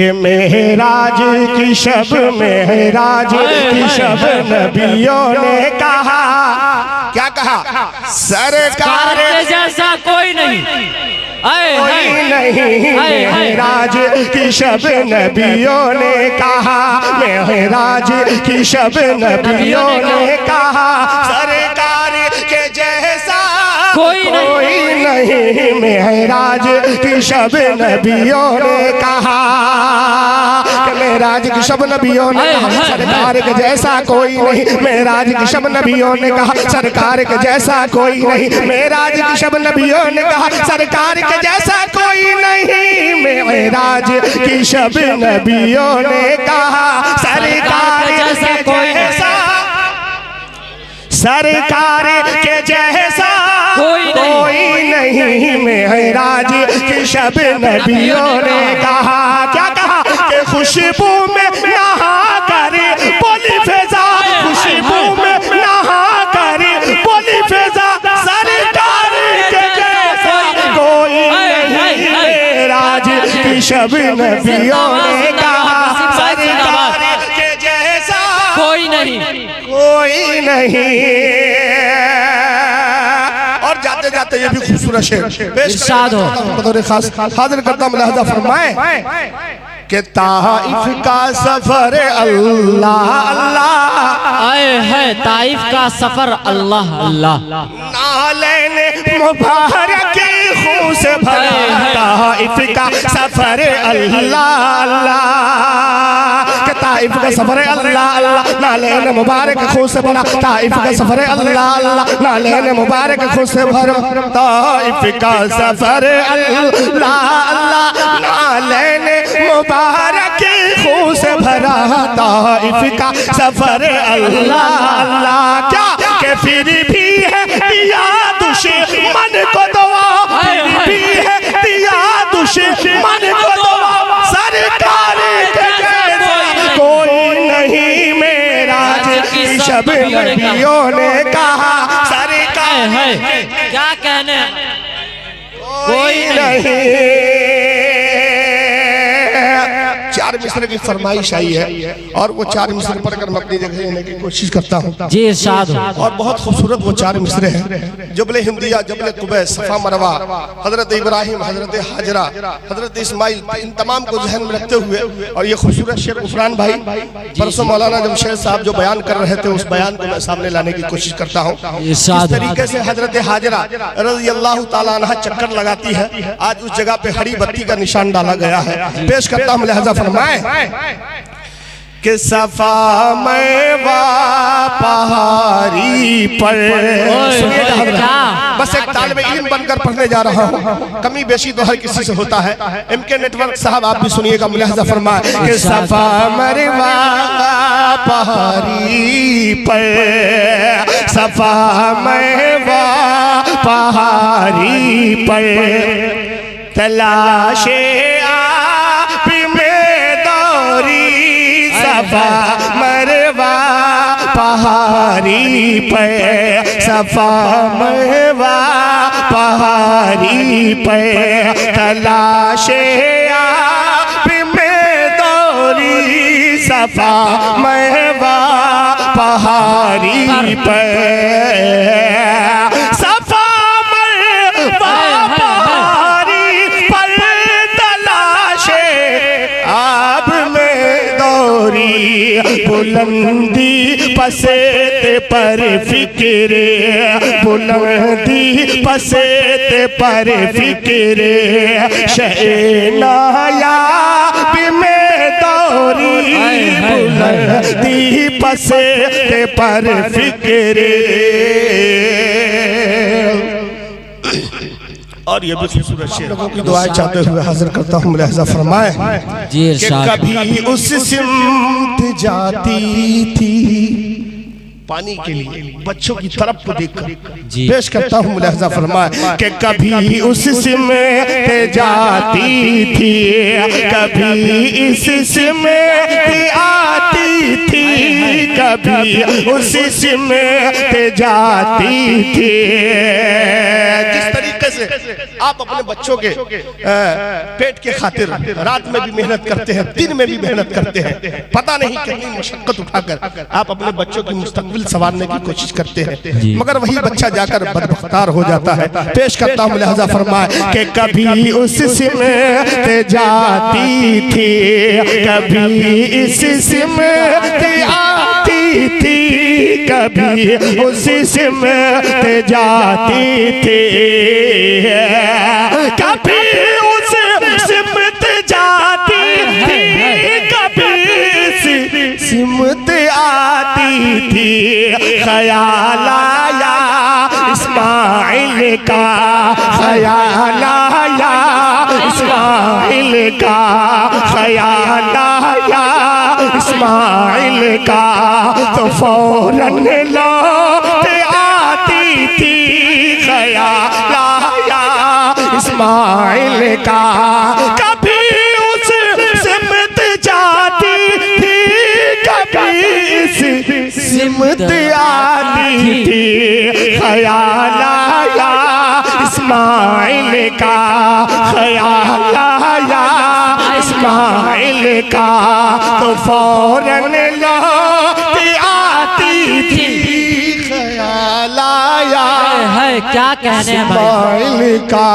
कि मेहराज की शब मेहराज की शब नबियों ने कहा, क्या कहा? सरकार के जैसा कोई नहीं, कोई नहीं। मेहराज की शब नबियों ने कहा, मेहराज की शब नबियों ने कहा, सरकार के जैसा कोई नहीं। मेहराज की शब नबियों ने कहा, मेहराज की शब नबियों ने कहा, सरकार के जैसा कोई नहीं। मेहराज की शब नबियों ने कहा, सरकार के जैसा कोई नहीं। मेहराज की शब नबियों ने कहा, सरकार के जैसा कोई नहीं। मेहराज की शब नबियों ने कहा, सरकार के जैसा, सरकार के जैसा कोई नहीं। मेहराज की शब नबियों ने कहा, क्या कहा? कि खुशबू में नहा करे बोली फिजा, खुशबू में नहा करे बोली फिजा, सरकार के जैसा कोई नहीं। मेहराज की शब नबियों ने कहा, सरकार के जैसा कोई नहीं, कोई नहीं। और जाते जाते ये भी खूबसूरत शेर पेश बतौर खास हाजिर करता हूं, लिहाजा फरमाए कि ताइफ का सफर अल्लाह अल्लाह, आए है ताइफ का सफर अल्लाह अल्लाह, नालैन मुबारक खून से भरा ताइफ का सफर अल्लाह अल्लाह, ताइफ का सफर अल्लाह अल्लाह, नालैन मुबारक खून से भरा ताइफ का सफर अल्लाह अल्लाह, नालैन मुबारक खून से भरा ताइफ का सफर अल्लाह अल्लाह, नालैन मुबारक खून से भरा ताइफ का सफर अल्लाह अल्लाह। क्या कि फिर भी है दिया दुश्मन को दुआ, फिर भी है दिया दुश्मन को दुआ, सरकार के जैसा कोई नहीं। मेहराज की शब नबियों ने कहा, सरकार है क्या कहने, कोई नहीं। चार मिसरे की फरमाइश आई है और वो चार मिसरे पढ़कर मैं अपनी जगह लेने की कोशिश करता हूँ जी इरशाद। और बहुत खूबसूरत वो चार मिसरे हैं। जबले हिंदिया, जबले कुबैस, सफा मरवा, हजरत इब्राहिम, हजरत हाजरा, हजरत इस्माइल, इन तमाम को जहन में रखते हुए और ये खूबसूरत शेर उफरान भाई परसों मौलाना जमशेद साहब जो बयान कर रहे थे उस बयान को मैं सामने लाने की कोशिश करता हूँ। इस तरीके से हजरत हाजरा रज़ी अल्लाह ताला अन्हा चक्कर लगाती है, आज उस जगह पे हरी बत्ती का निशान डाला गया है। पेश करता हूँ, लिहाजा फरमाए कि सफा मरवा पहाड़ी पर, बस एक तालिबे इल्म बनकर पढ़ने जा रहा हूँ, कमी बेशी तो हर किसी से होता है। एमके नेटवर्क साहब आप भी सुनिएगा, मुलाहिजा फरमाए कि सफा मरवा पहाड़ी पर, सफा मरवा पहाड़ी पर, तलाशे आप में दौरी, सफा मरवा पहाड़ी पर, सफा मरवा पहाड़ी पर, तलाशे आप में दौरी, सफा मरवा पहाड़ी पर, सफा मरवा पहाड़ी पर, तलाशे आप में दौरी, बुलंदी पसेते पर फिक्रे, बुलंदी पसेते पर फिक्रे, शहनाया में दौरी, बुलंदी पसेते पर फिक्रे। और ये भी खूबसूरत शेर, लोगों की दुआएं चाहते हुए हाजिर करता हूँ, मुलाहिजा फरमाए कि कभी उस सिमत जाती थी पानी के लिए बच्चों की तरफ को देखकर जी। पेश करता हूँ। मुलाहजा फरमाए कि कभी उस सिमत जाती थी, कभी इस सिमत आती थी, कभी उस सिमत जाती थी। जिस तरीके से आप अपने बच्चों के पेट के खातिर रात में भी मेहनत करते हैं, दिन में भी मेहनत करते हैं, पता नहीं कितनी मशक्कत उठाकर आप अपने बच्चों की मुस्तकबिल संवारने की कोशिश करते हैं, मगर वही बच्चा जाकर बदबख्तार हो जाता है। पेश करता हूँ, लिहाजा फरमाए कि कभी उस सिमत जाती थी, कभी इस सिमत आती थी, कभी उस सिमत जाती थी, कभी उस सिमत जाती थी, कभी सिमत आती थी। ख्याल आया इस्माइल का, ख्याल आया इस्माइल का, ख्याल आया इस्माइल का, तो फौरन लौट आती थी। ख्याल आया इस्माइल का, कभी उस सिमत जाती थी, कभी इस सिमत आती थी। ख्याल आया इस्माइल का, ख्याल आया इस्माइल का, तो फौरन लौट आती थी। ख्याल आया है क्या कहने हैं भाई। इस्माइल का।